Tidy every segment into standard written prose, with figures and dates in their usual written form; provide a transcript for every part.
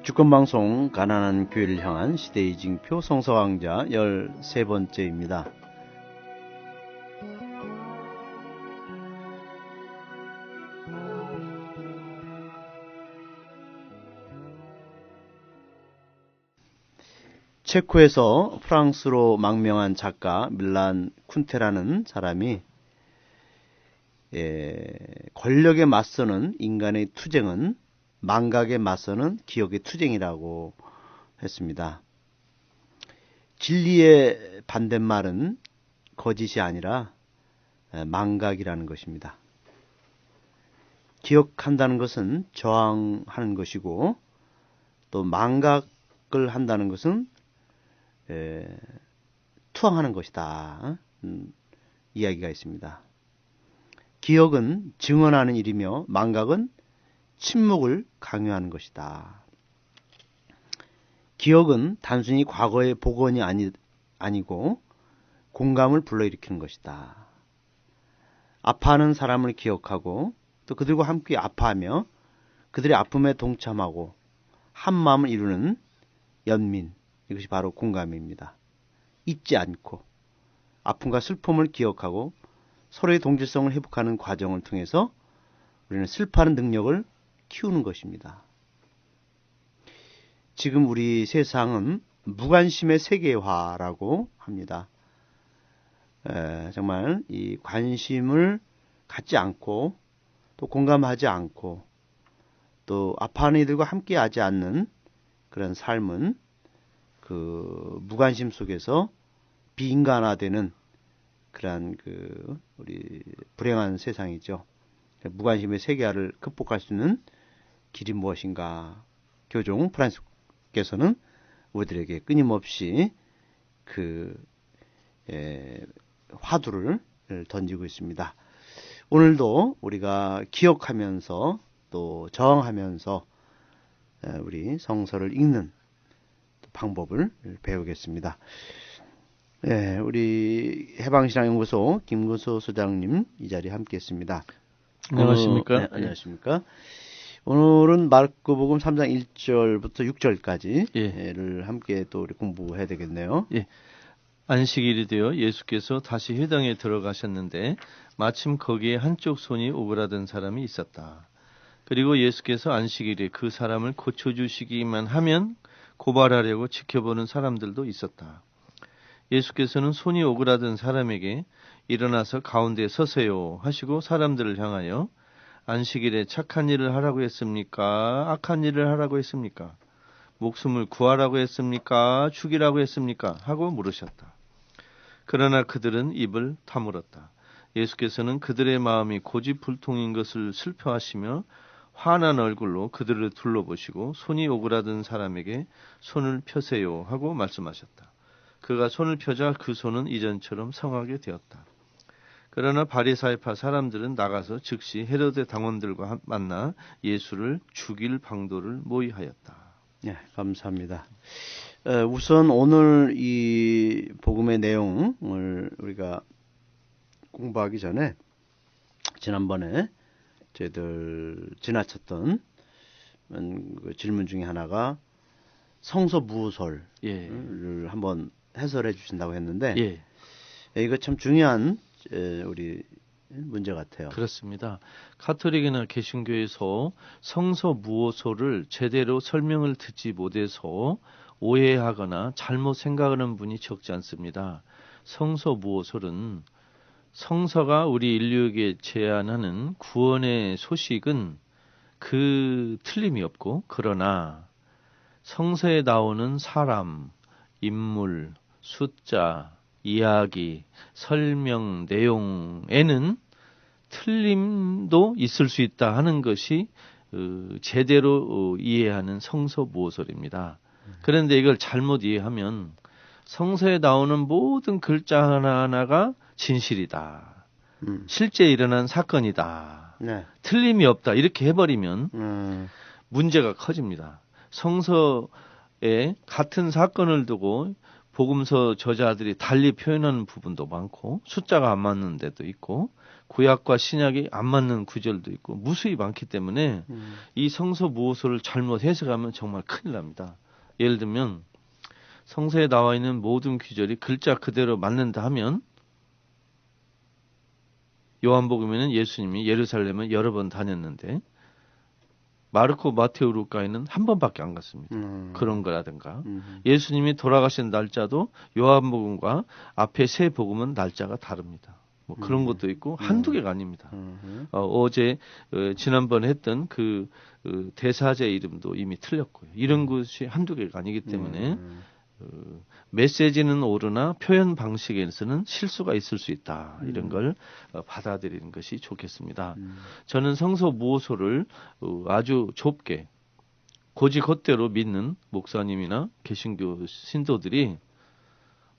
주권방송 가난한 교회를 향한 시대의 징표 성서강좌 13번째입니다. 체코에서 프랑스로 망명한 작가 밀란 쿤테라는 사람이 권력에 맞서는 인간의 투쟁은 망각에 맞서는 기억의 투쟁이라고 했습니다. 진리의 반대말은 거짓이 아니라 망각이라는 것입니다. 기억한다는 것은 저항하는 것이고 또 망각을 한다는 것은 투항하는 것이다. 이야기가 있습니다. 기억은 증언하는 일이며 망각은 침묵을 강요하는 것이다. 기억은 단순히 과거의 복원이 아니고 공감을 불러일으키는 것이다. 아파하는 사람을 기억하고 또 그들과 함께 아파하며 그들의 아픔에 동참하고 한 마음을 이루는 연민, 이것이 바로 공감입니다. 잊지 않고 아픔과 슬픔을 기억하고 서로의 동질성을 회복하는 과정을 통해서 우리는 슬퍼하는 능력을 키우는 것입니다. 지금 우리 세상은 무관심의 세계화라고 합니다. 정말 이 관심을 갖지 않고 또 공감하지 않고 또 아파하는 이들과 함께하지 않는 그런 삶은 그 무관심 속에서 비인간화되는 그러한 우리 불행한 세상이죠. 무관심의 세계화를 극복할 수 있는 길이 무엇인가? 교종 프란시스코께서는 우리들에게 끊임없이 화두를 던지고 있습니다. 오늘도 우리가 기억하면서 또 저항하면서 우리 성서를 읽는 방법을 배우겠습니다. 우리 해방신앙연구소 김근수 소장님 이 자리에 함께했습니다. 안녕하십니까? 안녕하십니까? 오늘은 마르코복음 3장 1절부터 6절까지를 함께 또 우리 공부해야 되겠네요. 예. 안식일이 되어 예수께서 다시 회당에 들어가셨는데 마침 거기에 한쪽 손이 오그라든 사람이 있었다. 그리고 예수께서 안식일에 그 사람을 고쳐주시기만 하면 고발하려고 지켜보는 사람들도 있었다. 예수께서는 손이 오그라든 사람에게 일어나서 가운데 서세요 하시고 사람들을 향하여 안식일에 착한 일을 하라고 했습니까? 악한 일을 하라고 했습니까? 목숨을 구하라고 했습니까? 죽이라고 했습니까? 하고 물으셨다. 그러나 그들은 입을 다물었다. 예수께서는 그들의 마음이 고집불통인 것을 슬퍼하시며 환한 얼굴로 그들을 둘러보시고 손이 오그라든 사람에게 손을 펴세요 하고 말씀하셨다. 그가 손을 펴자 그 손은 이전처럼 성하게 되었다. 그러나 바리사이파 사람들은 나가서 즉시 헤로데 당원들과 만나 예수를 죽일 방도를 모의하였다. 네, 감사합니다. 우선 오늘 이 복음의 내용을 우리가 공부하기 전에 지난번에 저희들 지나쳤던 그 질문 중에 하나가 성서 무소설을 한번 해설해 주신다고 했는데 이거 참 중요한 우리 문제 같아요. 그렇습니다. 가톨릭이나 개신교에서 성서 무호소를 제대로 설명을 듣지 못해서 오해하거나 잘못 생각하는 분이 적지 않습니다. 성서 무호소는 성서가 우리 인류에게 제안하는 구원의 소식은 틀림이 없고 그러나 성서에 나오는 사람, 인물, 숫자, 이야기, 설명, 내용에는 틀림도 있을 수 있다 하는 것이 제대로 이해하는 성서 무호설입니다. 그런데 이걸 잘못 이해하면 성서에 나오는 모든 글자 하나하나가 진실이다. 실제 일어난 사건이다. 네. 틀림이 없다. 이렇게 해버리면 문제가 커집니다. 성서에 같은 사건을 두고 복음서 저자들이 달리 표현하는 부분도 많고 숫자가 안 맞는 데도 있고 구약과 신약이 안 맞는 구절도 있고 무수히 많기 때문에 이 성서 무호소를 잘못 해석하면 정말 큰일 납니다. 예를 들면 성서에 나와 있는 모든 구절이 글자 그대로 맞는다 하면 요한복음에는 예수님이 예루살렘을 여러 번 다녔는데 마르코, 마테오, 루카에는 한 번밖에 안 갔습니다. 그런 거라든가 예수님이 돌아가신 날짜도 요한복음과 앞에 세 복음은 날짜가 다릅니다. 뭐 그런 것도 있고 한두 개가 아닙니다. 어제 지난번에 했던 그 대사제 이름도 이미 틀렸고요. 이런 것이 한두 개가 아니기 때문에 메시지는 옳으나 표현 방식에서는 실수가 있을 수 있다. 이런 걸 받아들이는 것이 좋겠습니다. 저는 성서 무호소를 아주 좁게 고지 겉대로 믿는 목사님이나 개신교 신도들이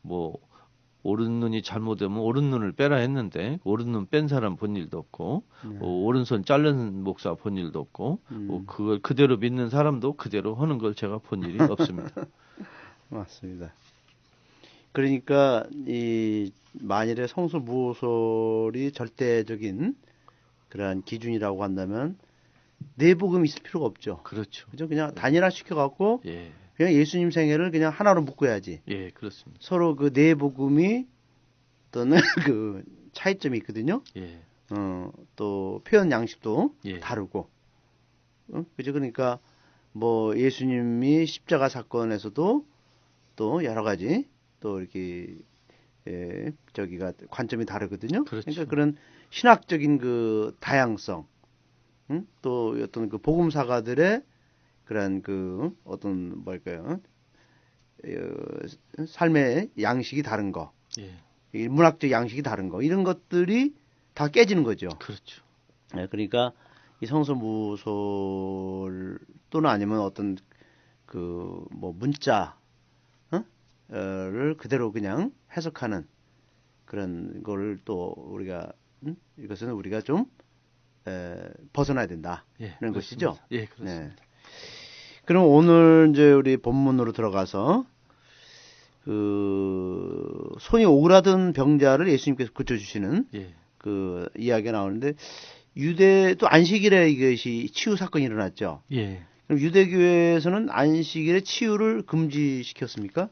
뭐 오른눈이 잘못되면 오른눈을 빼라 했는데 오른눈 뺀 사람 본 일도 없고 오른손 자른 목사 본 일도 없고 그걸 그대로 믿는 사람도 그대로 하는 걸 제가 본 일이 없습니다. 맞습니다. 그러니까 이 만일에 성서 무호설이 절대적인 그러한 기준이라고 한다면 네 복음이 있을 필요가 없죠. 그렇죠. 그죠? 그냥 단일화 시켜갖고 예. 그냥 예수님 생애를 그냥 하나로 묶어야지. 예, 그렇습니다. 서로 그 네 복음이 또는 그 차이점이 있거든요. 예. 또 표현 양식도 예. 다르고, 그죠? 그러니까 뭐 예수님이 십자가 사건에서도 또 여러 가지 또 이렇게 저기가 관점이 다르거든요. 그렇죠. 그러니까 그런 신학적인 그 다양성, 또 어떤 그 복음사가들의 그런 그 어떤 뭘까요? 삶의 양식이 다른 거, 예. 문학적 양식이 다른 거, 이런 것들이 다 깨지는 거죠. 그렇죠. 네, 그러니까 이 성서무솔 또는 아니면 어떤 그 뭐 문자를 그대로 그냥 해석하는 그런 걸 또 우리가 이것은 우리가 좀 벗어나야 된다. 예, 그런 것이죠. 예, 그렇습니다. 네. 그럼 오늘 이제 우리 본문으로 들어가서 그 손이 오그라든 병자를 예수님께서 고쳐주시는 예. 그 이야기가 나오는데 유대 또 안식일에 이것이 치유 사건이 일어났죠. 예. 그럼 유대교회에서는 안식일에 치유를 금지시켰습니까?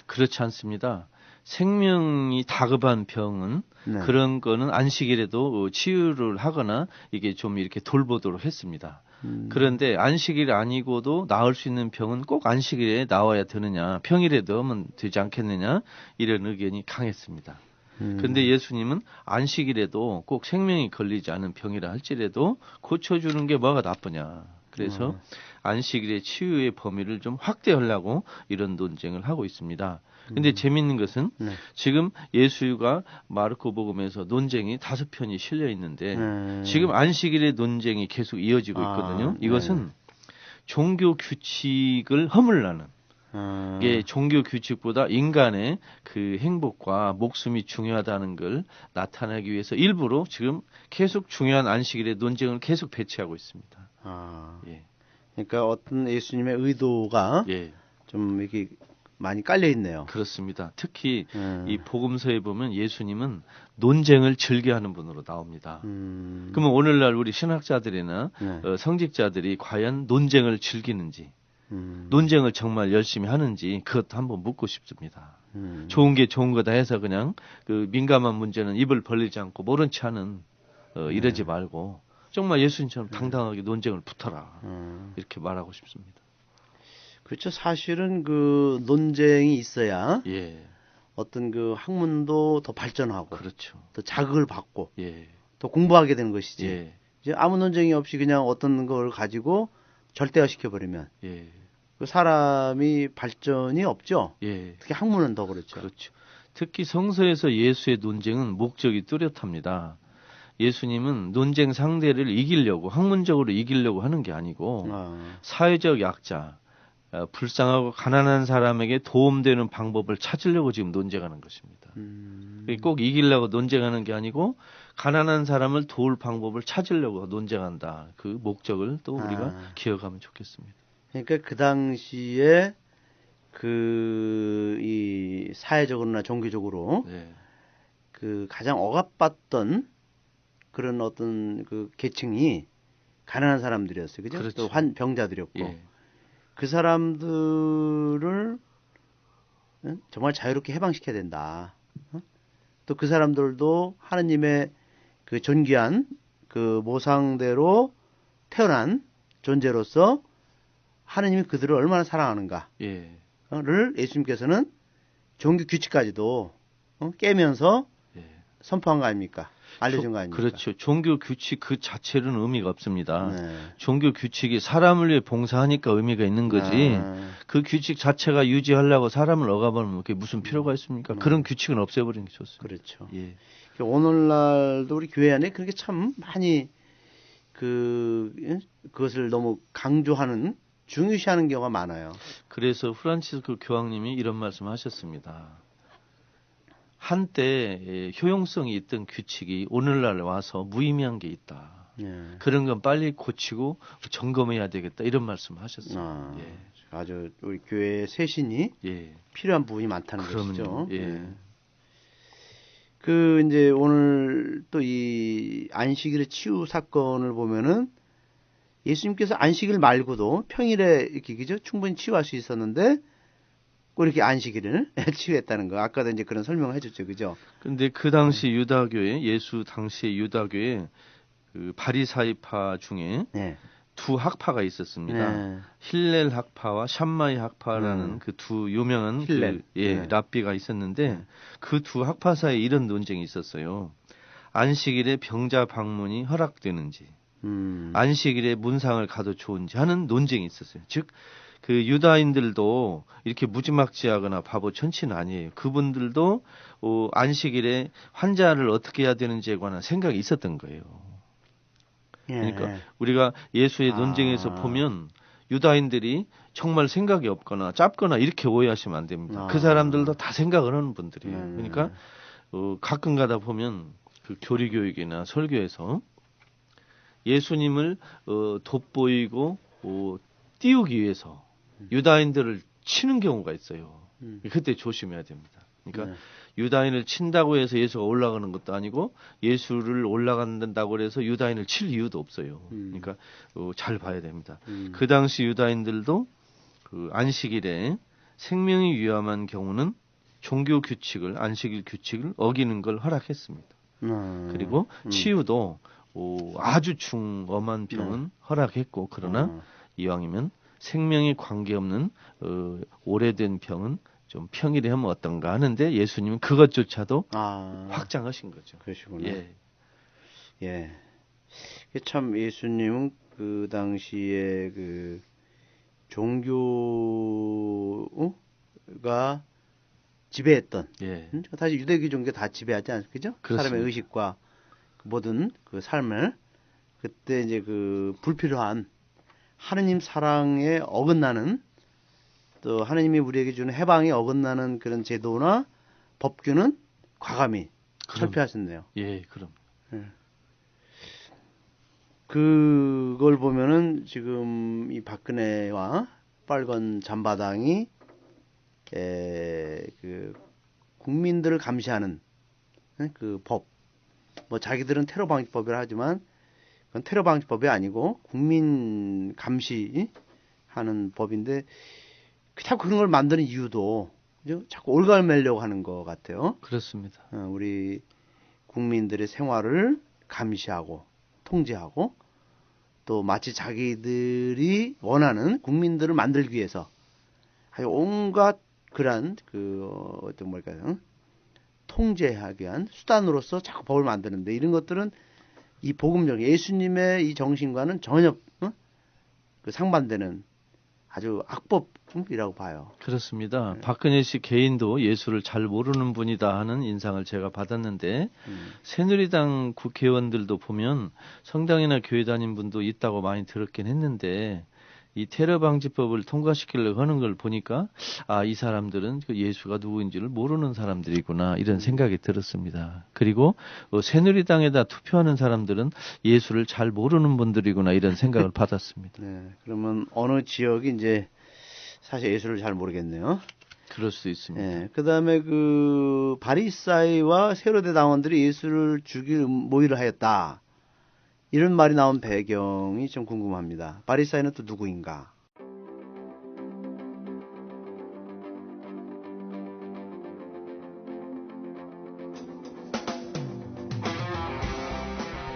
그렇지 않습니다. 생명이 다급한 병은 네. 그런 거는 안식일에도 치유를 하거나 이게 좀 이렇게 돌보도록 했습니다. 그런데 안식일 아니고도 나을 수 있는 병은 꼭 안식일에 나와야 되느냐, 평일에도 하면 되지 않겠느냐, 이런 의견이 강했습니다. 그런데 예수님은 안식일에도 꼭 생명이 걸리지 않은 병이라 할지라도 고쳐주는 게 뭐가 나쁘냐. 그래서 안식일의 치유의 범위를 좀 확대하려고 이런 논쟁을 하고 있습니다. 근데 재밌는 것은 지금 예수가 마르코 복음에서 논쟁이 5편이 실려 있는데 지금 안식일의 논쟁이 계속 이어지고 있거든요. 이것은 종교 규칙을 허물라는 이게 종교 규칙보다 인간의 그 행복과 목숨이 중요하다는 걸 나타내기 위해서 일부러 지금 계속 중요한 안식일의 논쟁을 계속 배치하고 있습니다. 예. 그러니까 어떤 예수님의 의도가 예. 좀 이렇게 많이 깔려 있네요. 그렇습니다. 특히 이 복음서에 보면 예수님은 논쟁을 즐겨하는 분으로 나옵니다. 그러면 오늘날 우리 신학자들이나 성직자들이 과연 논쟁을 즐기는지, 논쟁을 정말 열심히 하는지 그것도 한번 묻고 싶습니다. 좋은 게 좋은 거다 해서 그냥 그 민감한 문제는 입을 벌리지 않고 모른 체 하는 이러지 말고 정말 예수님처럼 당당하게 논쟁을 붙어라 이렇게 말하고 싶습니다. 그렇죠. 사실은 그 논쟁이 있어야 예. 어떤 그 학문도 더 발전하고, 그렇죠. 더 자극을 받고, 예. 더 공부하게 되는 것이지. 예. 이제 아무 논쟁이 없이 그냥 어떤 걸 가지고 절대화 시켜버리면 예. 그 사람이 발전이 없죠. 예. 특히 학문은 더 그렇죠. 그렇죠. 특히 성서에서 예수의 논쟁은 목적이 뚜렷합니다. 예수님은 논쟁 상대를 이기려고 학문적으로 이기려고 하는 게 아니고 사회적 약자, 불쌍하고 가난한 사람에게 도움되는 방법을 찾으려고 지금 논쟁하는 것입니다. 꼭 이기려고 논쟁하는 게 아니고 가난한 사람을 도울 방법을 찾으려고 논쟁한다. 그 목적을 또 우리가 기억하면 좋겠습니다. 그러니까 그 당시에 이 사회적으로나 종교적으로 네. 그 가장 억압받던 그런 어떤 그 계층이 가난한 사람들이었어요. 그죠? 그렇죠. 또 병자들이었고. 예. 그 사람들을 정말 자유롭게 해방시켜야 된다. 또 그 사람들도 하느님의 그 존귀한 그 모상대로 태어난 존재로서 하느님이 그들을 얼마나 사랑하는가를 예. 예수님께서는 종교 규칙까지도 깨면서 예. 선포한 거 아닙니까? 알려준 거 아닙니까? 그렇죠. 종교 규칙 그 자체로는 의미가 없습니다. 네. 종교 규칙이 사람을 위해 봉사하니까 의미가 있는 거지. 아, 그 규칙 자체가 유지하려고 사람을 억압하면 그게 무슨 필요가 있습니까? 그런 규칙은 없애버리는 게 좋습니다. 그렇죠. 예. 오늘날도 우리 교회 안에 그렇게 참 많이 그것을 너무 강조하는 중요시하는 경우가 많아요. 그래서 프란치스코 교황님이 이런 말씀하셨습니다. 한때 효용성이 있던 규칙이 오늘날 와서 무의미한 게 있다. 예. 그런 건 빨리 고치고 점검해야 되겠다. 이런 말씀하셨어요. 아, 예. 아주 우리 교회의 쇄신이 예. 필요한 부분이 많다는 그럼요. 것이죠. 예. 이제 오늘 또 이 안식일의 치유 사건을 보면은 예수님께서 안식일 말고도 평일에 이렇게 그죠? 충분히 치유할 수 있었는데 꼭 이렇게 안식일을 치유했다는 거. 아까도 이제 그런 설명을 해줬죠, 그죠? 근데 그 당시 유다교에 예수 당시의 유다교에 그 바리사이파 중에 네. 두 학파가 있었습니다. 네. 힐렐 학파와 샴마이 학파라는 그 두 유명한 힐렐. 네. 랍비가 있었는데 그 두 학파 사이에 이런 논쟁이 있었어요. 안식일에 병자 방문이 허락되는지, 안식일에 문상을 가도 좋은지 하는 논쟁이 있었어요. 즉, 그 유다인들도 이렇게 무지막지하거나 바보 천치는 아니에요. 그분들도 안식일에 환자를 어떻게 해야 되는지에 관한 생각이 있었던 거예요. 그러니까 우리가 예수의 논쟁에서 보면 유다인들이 정말 생각이 없거나 짧거나 이렇게 오해하시면 안 됩니다. 그 사람들도 다 생각을 하는 분들이에요. 그러니까 가끔 가다 보면 그 교리교육이나 설교에서 예수님을 돋보이고 띄우기 위해서 유다인들을 치는 경우가 있어요. 그때 조심해야 됩니다. 그러니까 유다인을 친다고 해서 예수가 올라가는 것도 아니고 예수를 올라간다고 해서 유다인을 칠 이유도 없어요. 그러니까 잘 봐야 됩니다. 그 당시 유다인들도 그 안식일에 생명이 위험한 경우는 종교 규칙을 안식일 규칙을 어기는 걸 허락했습니다. 그리고 치유도 아주 중엄한 병은 허락했고 그러나 이왕이면 생명에 관계없는 오래된 병은 좀 평일에 하면 어떤가 하는데 예수님은 그것조차도 확장하신 거죠. 그러시구나. 예. 예. 참 예수님은 그 당시에 그 종교가 지배했던 사실 유대교 종교 다 지배하지 않습니까? 그죠? 그렇습니다. 사람의 의식과 모든 그 삶을 그때 이제 그 불필요한 하느님 사랑에 어긋나는 또 하느님이 우리에게 주는 해방에 어긋나는 그런 제도나 법규는 과감히 철폐하셨네요. 예, 그럼. 그걸 보면은 지금 이 박근혜와 빨간 잠바당이 그 국민들을 감시하는 그 법, 뭐 자기들은 테러 방지법이라 하지만 그건 테러 방지법이 아니고 국민 감시하는 법인데 자꾸 그런 걸 만드는 이유도 그죠? 자꾸 올가매려고 하는 것 같아요. 그렇습니다. 우리 국민들의 생활을 감시하고 통제하고 또 마치 자기들이 원하는 국민들을 만들기 위해서 아주 온갖 그런 어떤 뭘까요? 통제하기 위한 수단으로서 자꾸 법을 만드는데 이런 것들은 이 복음적 예수님의 이 정신과는 전혀 그 상반되는 아주 악법이라고 봐요. 그렇습니다. 박근혜 씨 개인도 예수를 잘 모르는 분이다 하는 인상을 제가 받았는데 새누리당 국회의원들도 보면 성당이나 교회 다닌 분도 있다고 많이 들었긴 했는데 이 테러 방지법을 통과시키려고 하는 걸 보니까 이 사람들은 그 예수가 누구인지를 모르는 사람들이구나 이런 생각이 들었습니다. 그리고 새누리당에다 투표하는 사람들은 예수를 잘 모르는 분들이구나 이런 생각을 받았습니다. 네, 그러면 어느 지역이 이제 사실 예수를 잘 모르겠네요. 그럴 수도 있습니다. 예, 그 다음에 그 바리사이와 헤로데 당원들이 예수를 죽일 모의를 하였다. 이런 말이 나온 배경이 좀 궁금합니다. 바리사이는 또 누구인가?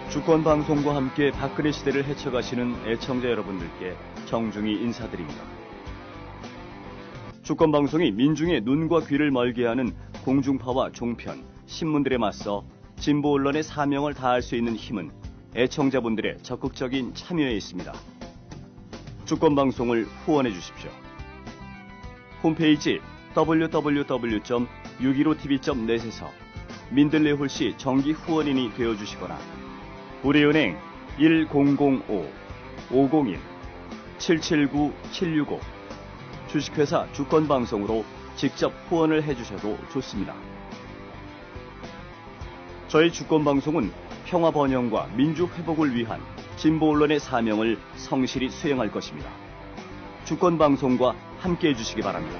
주권 방송과 함께 박근혜 시대를 헤쳐가시는 애청자 여러분들께 정중히 인사드립니다. 주권 방송이 민중의 눈과 귀를 멀게 하는 공중파와 종편, 신문들에 맞서 진보 언론의 사명을 다할 수 있는 힘은 애청자분들의 적극적인 참여에 있습니다. 주권 방송을 후원해 주십시오. 홈페이지 www.615tv.net에서 민들레 홀씨 정기 후원인이 되어 주시거나 우리은행 1005-501-779-765 주식회사 주권방송으로 직접 후원을 해주셔도 좋습니다. 저희 주권방송은 평화 번영과 민주 회복을 위한 진보 언론의 사명을 성실히 수행할 것입니다. 주권방송과 함께해 주시기 바랍니다.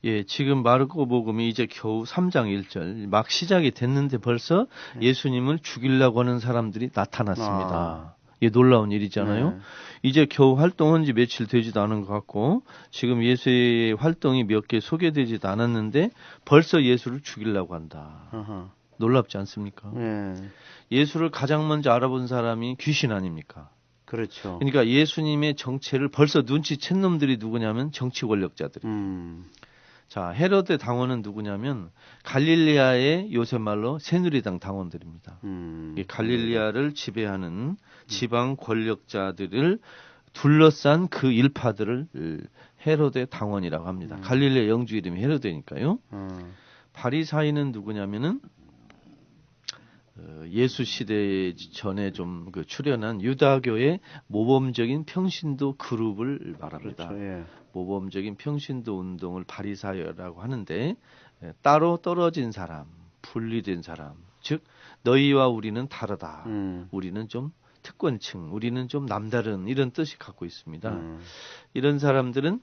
예, 지금 마르코복음이 이제 겨우 3장 1절 막 시작이 됐는데 벌써 예수님을 죽이려고 하는 사람들이 나타났습니다. 예, 놀라운 일이잖아요. 네. 이제 겨우 활동한 지 며칠 되지도 않은 것 같고 지금 예수의 활동이 몇 개 소개되지도 않았는데 벌써 예수를 죽이려고 한다. 어허. 놀랍지 않습니까? 예, 예수를 가장 먼저 알아본 사람이 귀신 아닙니까? 그렇죠. 그러니까 예수님의 정체를 벌써 눈치챈 놈들이 누구냐면 정치 권력자들이. 자, 헤로데 당원은 누구냐면 갈릴리아의 요새 말로 새누리당 당원들입니다. 이 갈릴리아를 지배하는 지방 권력자들을 둘러싼 그 일파들을 헤로데 당원이라고 합니다. 갈릴리아 영주 이름이 헤로데니까요. 바리사이는 누구냐면은 예수 시대 전에 좀 그 출현한 유다교의 모범적인 평신도 그룹을 말합니다. 그렇죠. 예. 모범적인 평신도 운동을 바리사이라고 하는데 따로 떨어진 사람, 분리된 사람, 즉 너희와 우리는 다르다. 우리는 좀 특권층, 우리는 좀 남다른 이런 뜻이 갖고 있습니다. 이런 사람들은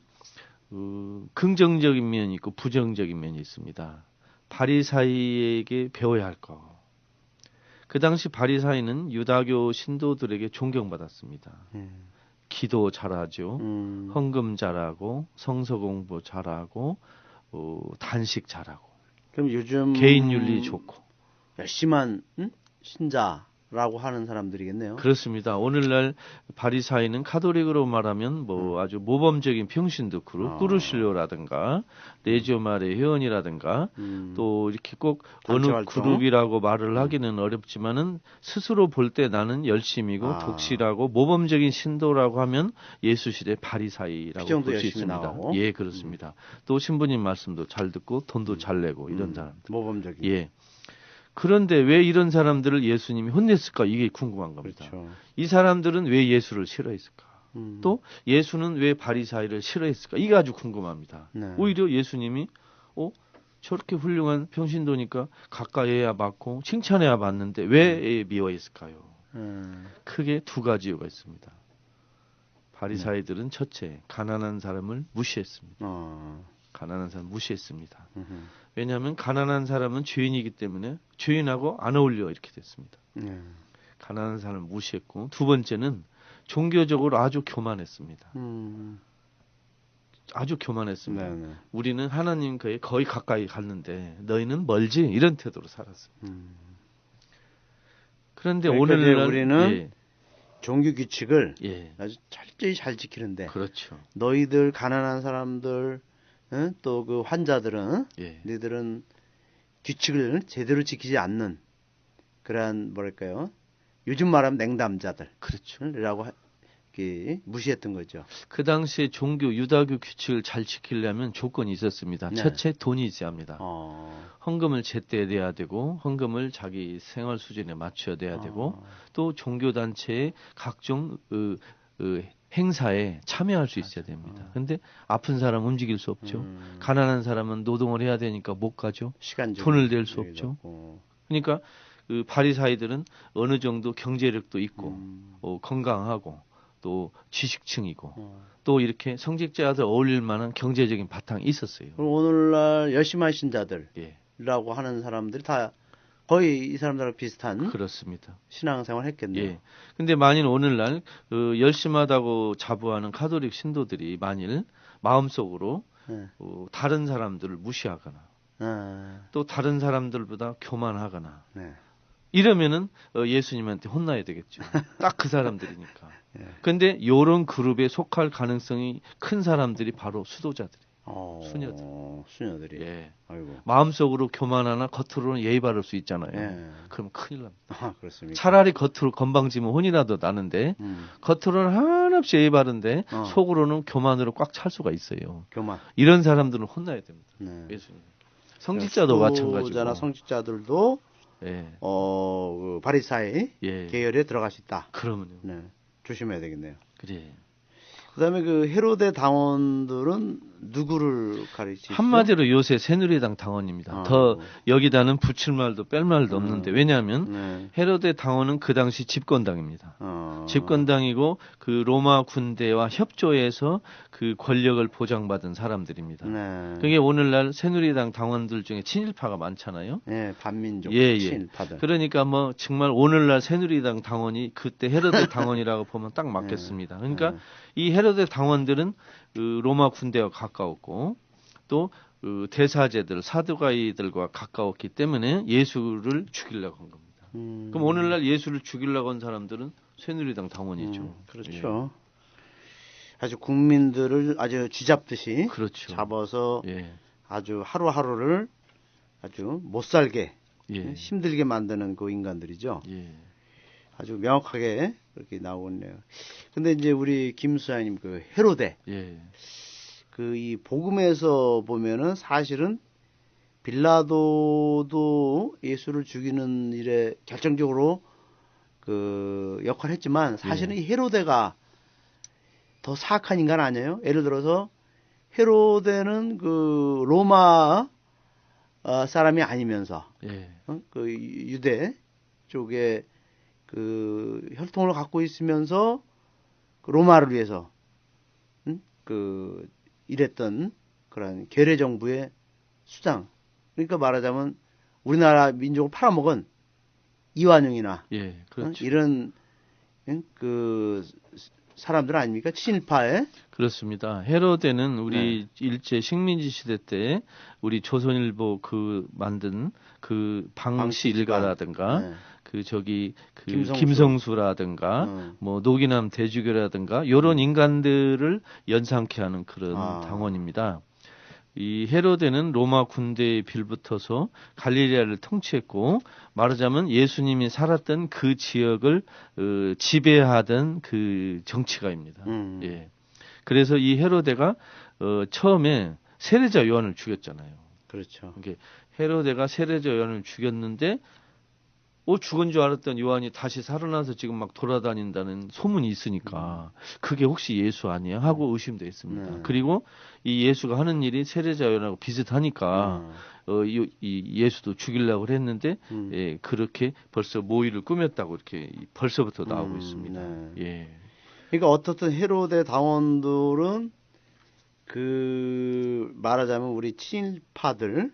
긍정적인 면이 있고 부정적인 면이 있습니다. 바리사이에게 배워야 할 거. 그 당시 바리사이는 유다교 신도들에게 존경받았습니다. 기도 잘하죠. 헌금 잘하고 성서 공부 잘하고 단식 잘하고 그럼 요즘 개인 윤리 좋고 열심한 신자라고 하는 사람들이겠네요. 그렇습니다. 오늘날 바리사이는 카톨릭으로 말하면 뭐 아주 모범적인 평신도 그룹 꾸르실로라든가 레지오마르의 회원이라든가 또 이렇게 꼭 어느 활동. 그룹이라고 말을 하기는 어렵지만은 스스로 볼 때 나는 열심이고 독실하고 모범적인 신도라고 하면 예수 시대 바리사이라고 피정도 볼 수 열심히 있습니다. 나가고. 예, 그렇습니다. 또 신부님 말씀도 잘 듣고 돈도 잘 내고 이런 사람들. 모범적인. 예. 그런데 왜 이런 사람들을 예수님이 혼냈을까? 이게 궁금한 겁니다. 그렇죠. 이 사람들은 왜 예수를 싫어했을까? 또 예수는 왜 바리사이를 싫어했을까? 이게 아주 궁금합니다. 네. 오히려 예수님이 저렇게 훌륭한 평신도니까 가까이해야 받고 칭찬해야 받는데 왜 미워했을까요? 크게 두 가지 이유가 있습니다. 바리사이들은 첫째, 가난한 사람을 무시했습니다. 가난한 사람 무시했습니다. 왜냐하면 가난한 사람은 죄인이기 때문에 죄인하고 안 어울려 이렇게 됐습니다. 가난한 사람을 무시했고 두 번째는 종교적으로 아주 교만했습니다. 아주 교만했습니다. 네네. 우리는 하나님께 거의 가까이 갔는데 너희는 멀지 이런 태도로 살았습니다. 그런데 그러니까 오늘날 우리는 종교 규칙을 예, 아주 철저히 잘 지키는데 그렇죠. 너희들 가난한 사람들 또 그 환자들은 예, 너희들은 규칙을 제대로 지키지 않는 그러한 뭐랄까요? 요즘 말하면 냉담자들. 그렇죠. 라고 무시했던 거죠. 그 당시에 종교 유다교 규칙을 잘 지키려면 조건이 있었습니다. 네. 첫째 돈이 있어야 합니다. 어. 헌금을 제때 내야 되고 헌금을 자기 생활 수준에 맞춰야 돼야 되고 또 종교 단체의 각종 행사에 참여할 수 있어야 됩니다. 근데 아픈 사람 움직일 수 없죠. 가난한 사람은 노동을 해야 되니까 못 가죠. 시간적으로 돈을 낼 수 없죠. 그러니까 그 바리사이들은 어느 정도 경제력도 있고 건강하고 또 지식층이고 또 이렇게 성직자들 어울릴 만한 경제적인 바탕이 있었어요. 그럼 오늘날 열심히 하신 자들이라고 예, 하는 사람들이 다 거의 이 사람들하고 비슷한 그렇습니다. 신앙생활 했겠네요. 예. 근데 만일 오늘날 열심하다고 자부하는 가톨릭 신도들이 만일 마음속으로 네. 다른 사람들을 무시하거나 또 다른 사람들보다 교만하거나 네. 이러면은 예수님한테 혼나야 되겠죠. 딱 그 사람들이니까. 예. 근데 요런 그룹에 속할 가능성이 큰 사람들이 바로 수도자들이. 수녀들. 수녀들이. 예. 아이고. 마음속으로 교만하나 겉으로는 예의 바를 수 있잖아요. 예. 그럼 큰일 납니다. 아, 그렇습니까? 차라리 겉으로 건방지면 혼이라도 나는데 겉으로는 한없이 예의 바른데 속으로는 교만으로 꽉 찰 수가 있어요. 교만. 이런 사람들은 혼나야 됩니다. 네. 예수님. 성직자도 마찬가지고. 수도자나 성직자들도 예. 그 바리사이 예. 계열에 들어갈 수 있다. 그러면요. 네. 조심해야 되겠네요. 그래. 그다음에 그 헤로데 당원들은 누구를 가리치죠? 한마디로 요새 새누리당 당원입니다. 더 여기다는 붙일 말도 뺄 말도 없는데 왜냐하면 네. 헤로데 당원은 그 당시 집권당입니다. 집권당이고 그 로마 군대와 협조해서 그 권력을 보장받은 사람들입니다. 네. 그게 오늘날 새누리당 당원들 중에 친일파가 많잖아요. 네, 반민족 예, 예. 친일파들. 그러니까 뭐 정말 오늘날 새누리당 당원이 그때 헤로데 당원이라고 보면 딱 맞겠습니다. 그러니까 이 헤로데 당원들은 그 로마 군대와 가까웠고 또 그 대사제들 사두가이들과 가까웠기 때문에 예수를 죽이려고 한 겁니다. 그럼 오늘날 예수를 죽이려고 한 사람들은 새누리당 당원이죠. 그렇죠. 아주 국민들을 아주 쥐잡듯이 그렇죠. 잡아서 예. 아주 하루하루를 아주 못 살게 예. 힘들게 만드는 그 인간들이죠. 예. 아주 명확하게 그렇게 나오네요. 근데 이제 우리 김수아님 그 헤로데 예. 그 이 복음에서 보면은 사실은 빌라도도 예수를 죽이는 일에 결정적으로 그 역할을 했지만 사실은 이 헤로데가 더 사악한 인간 아니에요? 예를 들어서 헤로데는 그 로마 사람이 아니면서 예. 그 유대 쪽에 그 혈통을 갖고 있으면서 그 로마를 위해서 그 일했던 그런 괴뢰 정부의 수장. 그러니까 말하자면 우리나라 민족을 팔아먹은 이완용이나 예. 그렇죠. 이런 그 사람들 아닙니까? 친일파에. 그렇습니다. 헤로데는 우리 일제 식민지 시대 때 우리 조선일보 그 만든 그 방시 일가라든가 그 저기 그 김성수라든가 뭐 노기남 대주교라든가 요런 인간들을 연상케 하는 그런 당원입니다. 이 헤로데는 로마 군대에 빌붙어서 갈릴리아를 통치했고 말하자면 예수님이 살았던 그 지역을 지배하던 그 정치가입니다. 예. 그래서 이 헤로데가 처음에 세례자 요한을 죽였잖아요. 그렇죠. 이게 헤로데가 세례자 요한을 죽였는데 죽은 줄 알았던 요한이 다시 살아나서 지금 막 돌아다닌다는 소문이 있으니까 그게 혹시 예수 아니야 하고 의심도 했습니다. 그리고 이 예수가 하는 일이 세례자 요한하고 비슷하니까 이 예수도 죽이려고 했는데 예, 그렇게 벌써 모의를 꾸몄다고 이렇게 벌써부터 나오고 있습니다. 예. 그러니까 어떻든 헤로데 당원들은 그 말하자면 우리 친일파들의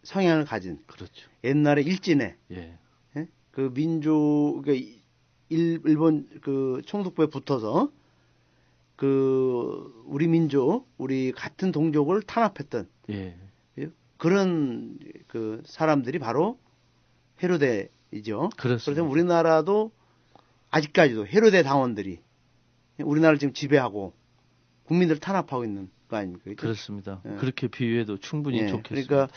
성향을 가진 그렇죠. 옛날에 일진에 예. 그 민족 그러니까 일본 그 총독부에 붙어서 그 우리 민족 우리 같은 동족을 탄압했던 그런 그 사람들이 바로 헤로데이죠. 그렇습니다. 그래서 우리나라도 아직까지도 헤로데 당원들이 우리나라를 지금 지배하고 국민들 탄압하고 있는 거 아닙니까? 그렇죠? 그렇습니다. 그렇게 비유해도 충분히 좋겠습니다. 그러니까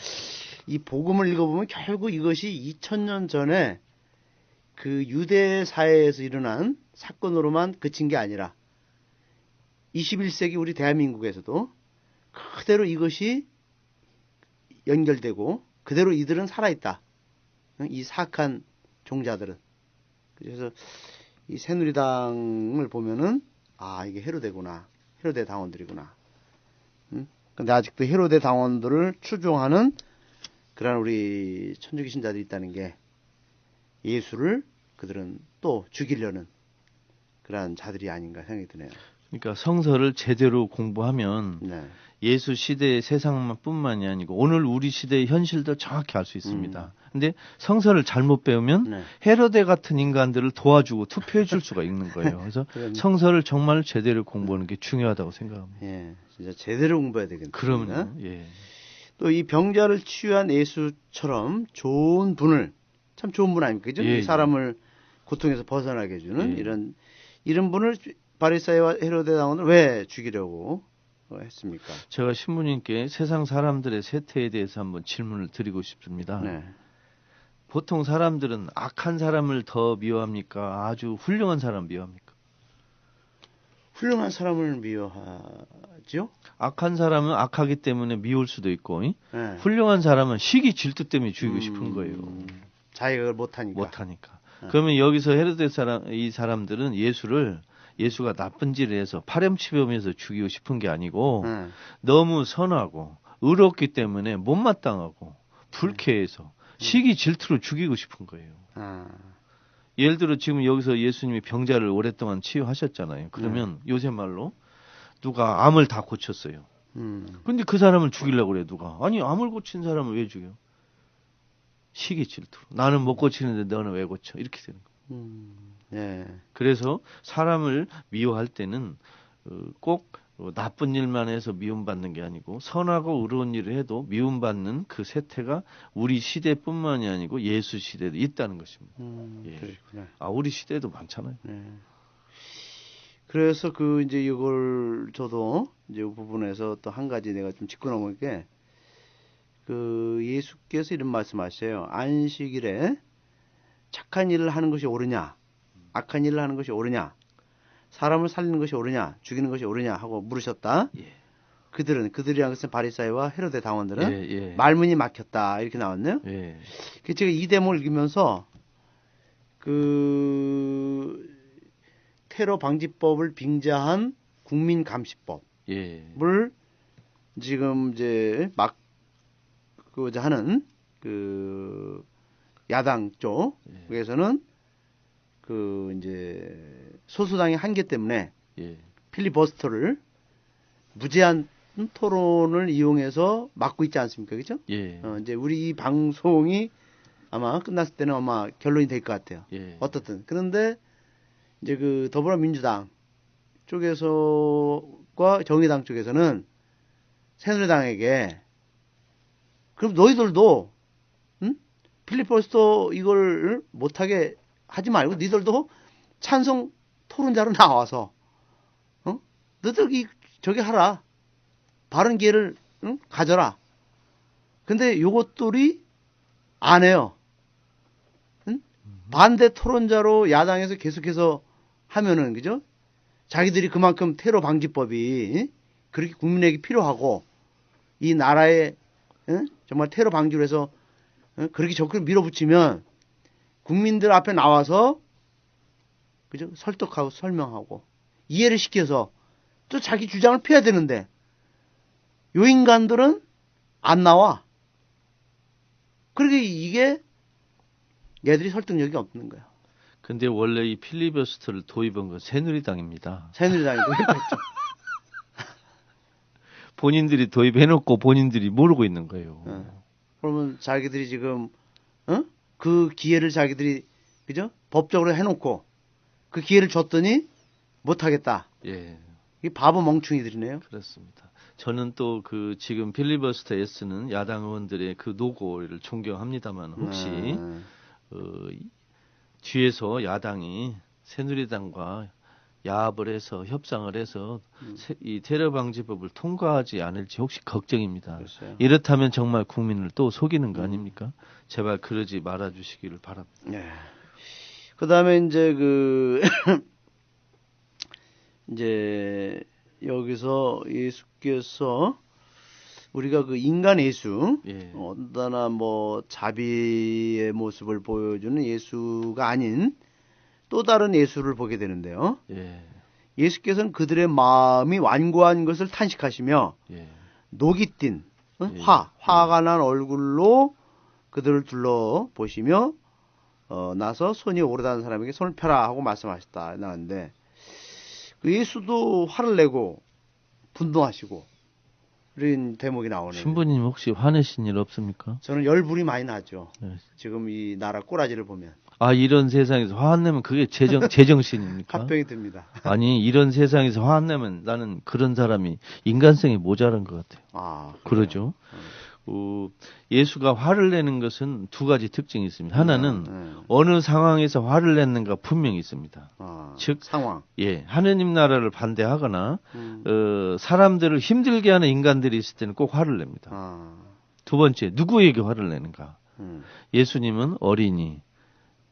이 복음을 읽어보면 결국 이것이 2000년 전에 그 유대 사회에서 일어난 사건으로만 그친 게 아니라 21세기 우리 대한민국에서도 그대로 이것이 연결되고 그대로 이들은 살아있다. 이 사악한 종자들은. 그래서 이 새누리당을 보면은 이게 헤로데구나. 헤로데 당원들이구나. 근데 아직도 헤로데 당원들을 추종하는 그런 우리 천주교 신자들이 있다는 게 예수를 그들은 또 죽이려는 그러한 자들이 아닌가 생각이 드네요. 그러니까 성서를 제대로 공부하면 네. 예수 시대의 세상뿐만이 아니고 오늘 우리 시대의 현실도 정확히 알 수 있습니다. 근데 성서를 잘못 배우면 네. 헤로데 같은 인간들을 도와주고 투표해 줄 수가 있는 거예요. 그래서 그럼- 성서를 정말 제대로 공부하는 게 중요하다고 생각합니다. 예, 진짜 제대로 공부해야 되겠네요. 그러면요. 예. 또 이 병자를 치유한 예수처럼 좋은 분을 참 좋은 분 아닙니까? 그죠? 예, 이 사람을 고통에서 벗어나게 해주는 예. 이런 분을 바리사이와 헤로데 당원을 왜 죽이려고 했습니까? 제가 신부님께 세상 사람들의 세태에 대해서 한번 질문을 드리고 싶습니다. 네. 보통 사람들은 악한 사람을 더 미워합니까? 아주 훌륭한 사람 미워합니까? 훌륭한 사람을 미워하죠? 악한 사람은 악하기 때문에 미울 수도 있고 네. 훌륭한 사람은 시기 질투 때문에 죽이고 싶은 거예요. 자기가 못하니까. 못하니까. 그러면 여기서 헤로데 이 사람들은 예수가 나쁜 짓을 해서 파렴치범해서 죽이고 싶은 게 아니고 네. 너무 선하고 의롭기 때문에 못마땅하고 불쾌해서 시기 질투로 죽이고 싶은 거예요. 아, 예를 들어 지금 여기서 예수님이 병자를 오랫동안 치유하셨잖아요. 그러면 요새 말로 누가 암을 다 고쳤어요. 근데 그 사람을 죽이려고 그래 누가. 아니 암을 고친 사람을 왜 죽여? 시기 질투로. 나는 못 고치는데 너는 왜 고쳐? 이렇게 되는 거예요. 예. 그래서 사람을 미워할 때는 꼭 나쁜 일만 해서 미움받는 게 아니고 선하고 의로운 일을 해도 미움받는 그 세태가 우리 시대뿐만이 아니고 예수 시대도 있다는 것입니다. 예. 그러시구나. 아 우리 시대도 많잖아요. 네. 그래서 이제 이걸 저도 이제 이 부분에서 또 한 가지 내가 좀 짚고 넘은 게 예수께서 이런 말씀하셔요. 안식일에 착한 일을 하는 것이 옳으냐, 악한 일을 하는 것이 옳으냐, 사람을 살리는 것이 옳으냐, 죽이는 것이 옳으냐 하고 물으셨다. 예. 그들이란 것은 바리사이와 헤로데 당원들은 예. 말문이 막혔다 이렇게 나왔네요. 예. 제가 이 대목을 읽으면서 테러 방지법을 빙자한 국민감시법을 예. 지금 이제 하는 야당 쪽에서는 이제 소수당의 한계 때문에 예. 필리버스터를 무제한 토론을 이용해서 막고 있지 않습니까? 그죠? 예. 이제 우리 이 방송이 아마 끝났을 때는 아마 결론이 될 것 같아요. 예. 어떻든. 그런데 이제 더불어민주당 쪽에서과 정의당 쪽에서는 새누리당에게 그럼 너희들도 필리버스터 이걸 못하게 하지 말고 너희들도 찬성 토론자로 나와서 너희들 저기 하라. 바른 기회를 가져라. 근데 요것들이 안 해요. 반대 토론자로 야당에서 계속해서 하면은 그죠? 자기들이 그만큼 테러 방지법이 그렇게 국민에게 필요하고 이 나라에 정말 테러 방지를 해서 그렇게 적극 밀어붙이면 국민들 앞에 나와서 그죠? 설득하고 설명하고 이해를 시켜서 또 자기 주장을 펴야 되는데 요 인간들은 안 나와. 그러게 이게 얘들이 설득력이 없는 거야. 근데 원래 이 필리버스터를 도입한 건 새누리당입니다. 새누리당이 도입했죠. 본인들이 도입해놓고 본인들이 모르고 있는 거예요. 그러면 자기들이 지금 그 기회를 자기들이 그죠? 법적으로 해놓고 그 기회를 줬더니 못하겠다. 예. 이 바보 멍충이들이네요. 그렇습니다. 저는 또 지금 필리버스터에 쓰는 야당 의원들의 그 노고를 존경합니다만 혹시 뒤에서 야당이 새누리당과 야합을 해서 협상을 해서 이 테러 방지법을 통과하지 않을지 혹시 걱정입니다. 글쎄요. 이렇다면 정말 국민을 또 속이는 거 아닙니까? 제발 그러지 말아 주시기를 바랍니다. 네. 그다음에 이제 이제 여기서 예수께서 우리가 인간 예수, 예. 어떠나 자비의 모습을 보여주는 예수가 아닌 또 다른 예수를 보게 되는데요. 예. 예수께서는 그들의 마음이 완고한 것을 탄식하시며 예. 녹이 띈 예. 화가 난 얼굴로 그들을 둘러보시며 나서 손이 오르다는 사람에게 손을 펴라 하고 말씀하셨다 나왔는데 예수도 화를 내고 분노하시고 이런 대목이 나오네요. 신부님 혹시 화내신 일 없습니까? 저는 열불이 많이 나죠. 네. 지금 이 나라 꼬라지를 보면 아, 이런 세상에서 화 안 내면 그게 제정신입니까? 합병이 듭니다. 아니, 이런 세상에서 화 안 내면 나는 그런 사람이 인간성이 모자란 것 같아요. 아, 그러죠. 예수가 화를 내는 것은 두 가지 특징이 있습니다. 하나는 어느 상황에서 화를 냈는가 분명히 있습니다. 즉, 상황. 예, 하느님 나라를 반대하거나 사람들을 힘들게 하는 인간들이 있을 때는 꼭 화를 냅니다. 두 번째, 누구에게 화를 내는가? 예수님은 어린이,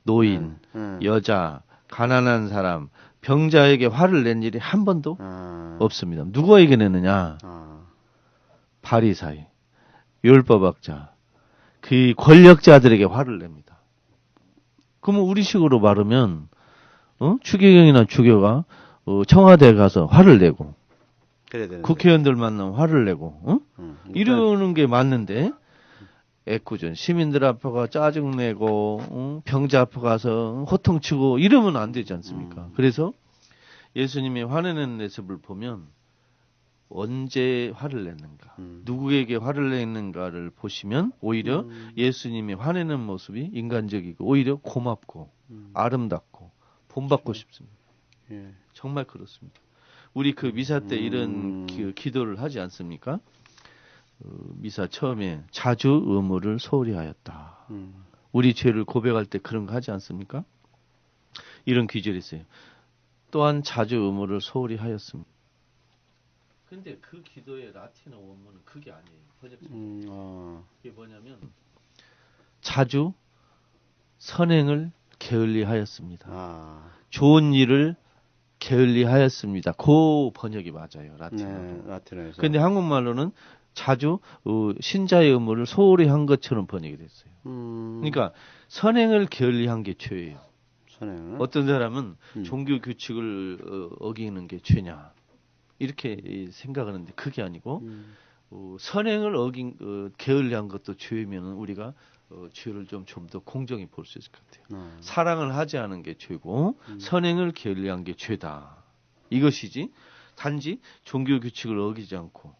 노인, 여자, 가난한 사람, 병자에게 화를 낸 일이 한 번도 없습니다. 누구에게 내느냐? 바리사이, 율법학자, 그 권력자들에게 화를 냅니다. 그러면 우리식으로 말하면 추기경이나 추교가 청와대에 가서 화를 내고 국회의원들 만나면 화를 내고 이러는 게 맞는데 애꿎은 시민들 앞에 가 짜증내고 병자 앞에 가서 호통치고 이러면 안 되지 않습니까? 그래서 예수님이 화내는 모습을 보면 언제 화를 냈는가, 누구에게 화를 냈는가를 보시면 오히려 예수님이 화내는 모습이 인간적이고 오히려 고맙고 아름답고 본받고 싶습니다. 예. 정말 그렇습니다. 우리 그 미사 때 이런 기도를 하지 않습니까? 미사 처음에 자주 의무를 소홀히 하였다. 우리 죄를 고백할 때 그런 거 하지 않습니까? 이런 귀절이 있어요. 또한 자주 의무를 소홀히 하였습니다. 근데 그 기도의 라틴어 원문은 그게 아니에요. 번역성. 그게 뭐냐면 자주 선행을 게을리하였습니다. 좋은 일을 게을리하였습니다. 그 번역이 맞아요. 라틴어로. 네, 라틴어에서. 근데 한국말로는 자주 신자의 의무를 소홀히 한 것처럼 번역이 됐어요. 그러니까 선행을 게을리한 게 죄예요. 선행. 어떤 사람은 종교 규칙을 어기는 게 죄냐 이렇게 생각하는데 그게 아니고 선행을 게을리한 것도 죄면 우리가 죄를 좀 더 공정히 볼 수 있을 것 같아요. 사랑을 하지 않은 게 죄고 선행을 게을리한 게 죄다. 이것이지 단지 종교 규칙을 어기지 않고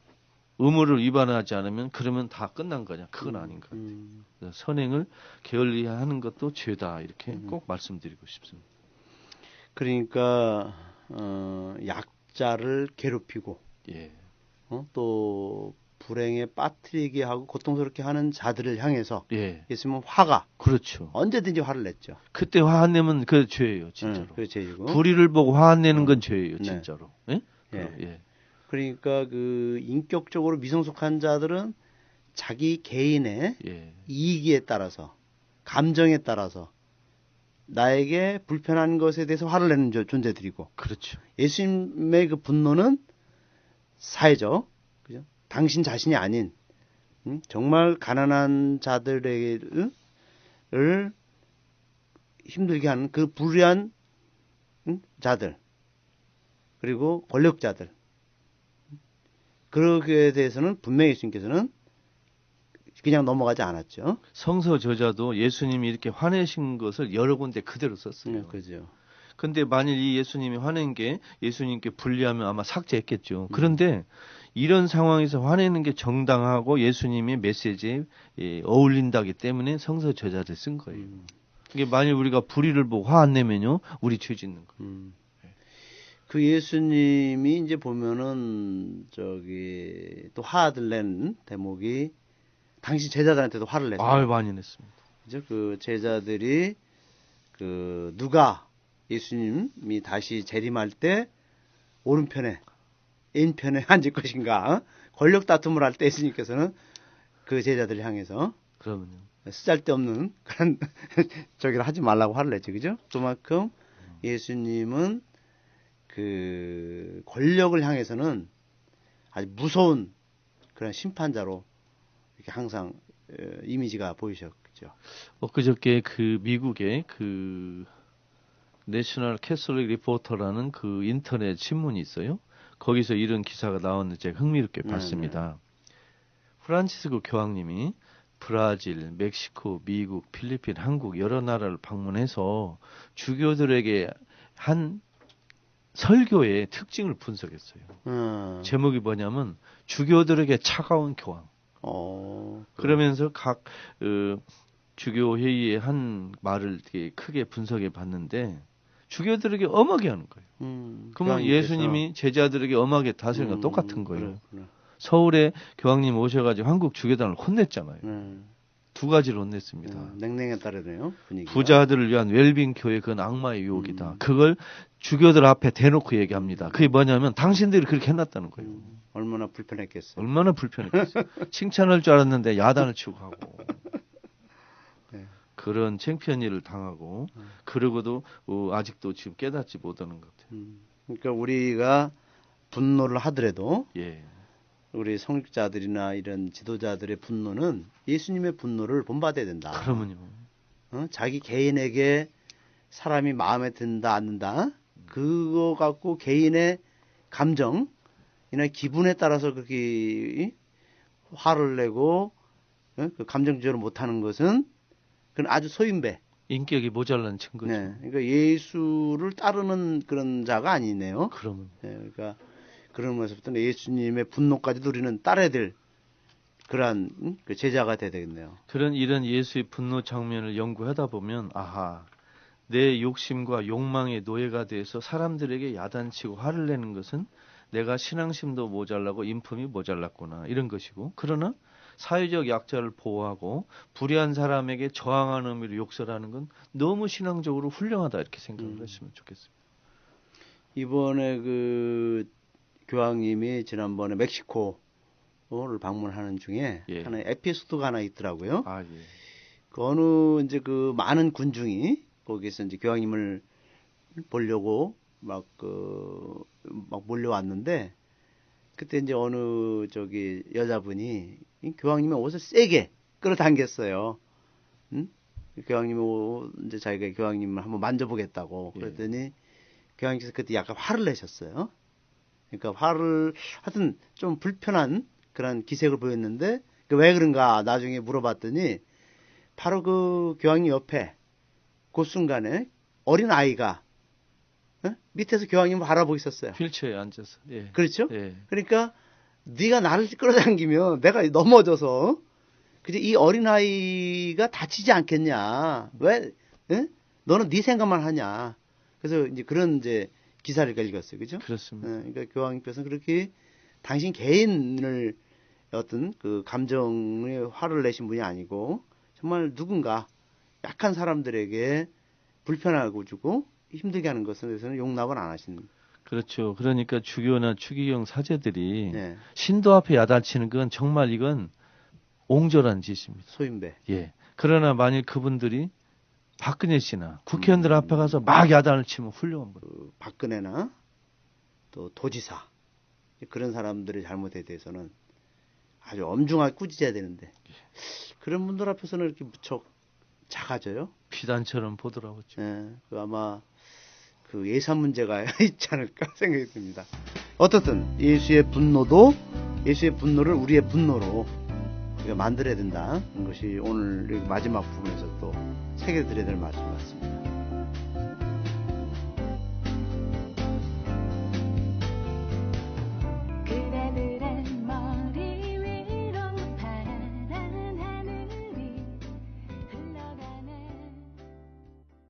의무를 위반하지 않으면 그러면 다 끝난 거냐? 그건 아닌 것 같아요. 선행을 게을리하는 것도 죄다 이렇게 꼭 말씀드리고 싶습니다. 그러니까 약자를 괴롭히고 예. 또 불행에 빠뜨리게 하고 고통스럽게 하는 자들을 향해서 예. 예수님은 화가 그렇죠. 언제든지 화를 냈죠. 그때 화 안 내면 그 죄예요, 진짜로. 그 죄이고. 불의를 보고 화 안 내는 건 죄예요, 진짜로. 네. 예? 예. 그러니까 그 인격적으로 미성숙한 자들은 자기 개인의 이익에 따라서 감정에 따라서 나에게 불편한 것에 대해서 화를 내는 존재들이고 그렇죠. 예수님의 그 분노는 사회적, 그죠? 당신 자신이 아닌 정말 가난한 자들을 힘들게 하는 그 불의한 자들 그리고 권력자들 그렇게 대해서는 분명히 예수님께서는 그냥 넘어가지 않았죠. 성서 저자도 예수님이 이렇게 화내신 것을 여러 군데 그대로 썼어요. 그죠. 근데 만일 이 예수님이 화낸 게 예수님께 불리하면 아마 삭제했겠죠. 그런데 이런 상황에서 화내는 게 정당하고 예수님의 메시지에 어울린다기 때문에 성서 저자들 쓴 거예요. 이게 만일 우리가 불의를 보고 화 안 내면요, 우리 죄 짓는 거예요. 그 예수님이 이제 보면은 또 화를 낸 대목이 당시 제자들한테도 화를 냈어요. 아, 많이 냈습니다. 그죠? 그 제자들이 누가 예수님이 다시 재림할 때 오른편에 왼편에 앉을 것인가? 권력 다툼을 할 때 예수님께서는 그 제자들을 향해서 그러면요. 쓰잘데없는 그런 저기를 하지 말라고 화를 냈죠. 그죠? 그만큼 예수님은 그 권력을 향해서는 아주 무서운 그런 심판자로 이렇게 항상 이미지가 보이셨죠. 엊그저께 그 미국의 그 내셔널 캐톨릭 리포터라는 그 인터넷 신문이 있어요. 거기서 이런 기사가 나왔는데 제가 흥미롭게 봤습니다. 프란치스코 교황님이 브라질, 멕시코, 미국, 필리핀, 한국 여러 나라를 방문해서 주교들에게 한 설교의 특징을 분석했어요. 제목이 뭐냐면 주교들에게 차가운 교황. 그러면서 각 주교 회의의 한 말을 되게 크게 분석해 봤는데 주교들에게 엄하게 하는 거예요. 그러면 예수님이 제자들에게 엄하게 다스리는 건 똑같은 거예요. 그렇구나. 서울에 교황님 오셔가지고 한국 주교단을 혼냈잖아요. 두 가지를 혼냈습니다. 냉랭에 따르네요. 분위기가. 부자들을 위한 웰빙 교회 그건 악마의 유혹이다. 그걸 주교들 앞에 대놓고 얘기합니다. 그게 뭐냐면 당신들이 그렇게 해놨다는 거예요. 얼마나 불편했겠어요. 얼마나 불편했겠어요. 칭찬할 줄 알았는데 야단을 치고 가고 네. 그런 창피한 일을 당하고 그러고도 아직도 지금 깨닫지 못하는 것 같아요. 그러니까 우리가 분노를 하더라도 예. 우리 성직자들이나 이런 지도자들의 분노는 예수님의 분노를 본받아야 된다. 그러면요. 자기 개인에게 사람이 마음에 든다 않는다. 그거 갖고 개인의 감정이나 기분에 따라서 그렇게 화를 내고 그 감정 조절을 못하는 것은 그건 아주 소인배. 인격이 모자란 증거죠. 네, 그러니까 예수를 따르는 그런 자가 아니네요. 그러면 네, 그러니까 그런 면에서부터는 예수님의 분노까지도 우리는 따라야 될 그러한 그 제자가 돼야 되겠네요. 이런 예수의 분노 장면을 연구하다 보면 아하 내 욕심과 욕망의 노예가 돼서 사람들에게 야단치고 화를 내는 것은 내가 신앙심도 모자라고 인품이 모자랐구나 이런 것이고 그러나 사회적 약자를 보호하고 불의한 사람에게 저항하는 의미로 욕설하는 건 너무 신앙적으로 훌륭하다 이렇게 생각을 했으면 좋겠습니다. 이번에 그 교황님이 지난번에 멕시코를 방문하는 중에 예. 하나의 에피소드가 하나 있더라고요. 아, 예. 그 어느 이제 그 많은 군중이 거기서 이제 교황님을 보려고 막 몰려왔는데 그때 이제 어느 여자분이 이 교황님의 옷을 세게 끌어당겼어요. 교황님이 이제 자기가 교황님을 한번 만져보겠다고 그랬더니 교황님께서 그때 약간 화를 내셨어요. 그러니까 하여튼 좀 불편한 그런 기색을 보였는데 왜 그런가 나중에 물어봤더니 바로 그 교황님 옆에 그 순간에 어린 아이가 밑에서 교황님을 바라보고 있었어요. 휠체어에 앉아서. 예. 그렇죠? 예. 그러니까 네가 나를 끌어당기면 내가 넘어져서 그지 이 어린 아이가 다치지 않겠냐? 왜? 너는 네 생각만 하냐? 그래서 이제 그런 기사를 읽었어요, 그죠? 그렇습니다. 그러니까 교황님께서는 그렇게 당신 개인을 어떤 그 감정에 화를 내신 분이 아니고 정말 누군가 약한 사람들에게 불편하고 주고 힘들게 하는 것에 대해서는 용납을 안 하시는. 그렇죠. 그러니까 주교나 추기경 사제들이 네. 신도 앞에 야단치는 건 정말 이건 옹졸한 짓입니다. 소인배. 예. 그러나 만일 그분들이 박근혜 씨나 국회의원들 앞에 가서 막 야단을 치면 훌륭한 분. 박근혜나 또 도지사 그런 사람들의 잘못에 대해서는 아주 엄중하게 꾸짖어야 되는데 그런 분들 앞에서는 이렇게 무척 작아져요. 비단처럼 보더라고요. 예, 아마 그 예산 문제가 있지 않을까 생각이 듭니다. 어떻든 예수의 분노를 우리의 분노로 우리가 만들어야 된다는 것이 오늘 마지막 부분에서 또 새겨드려야 될 말씀 같습니다.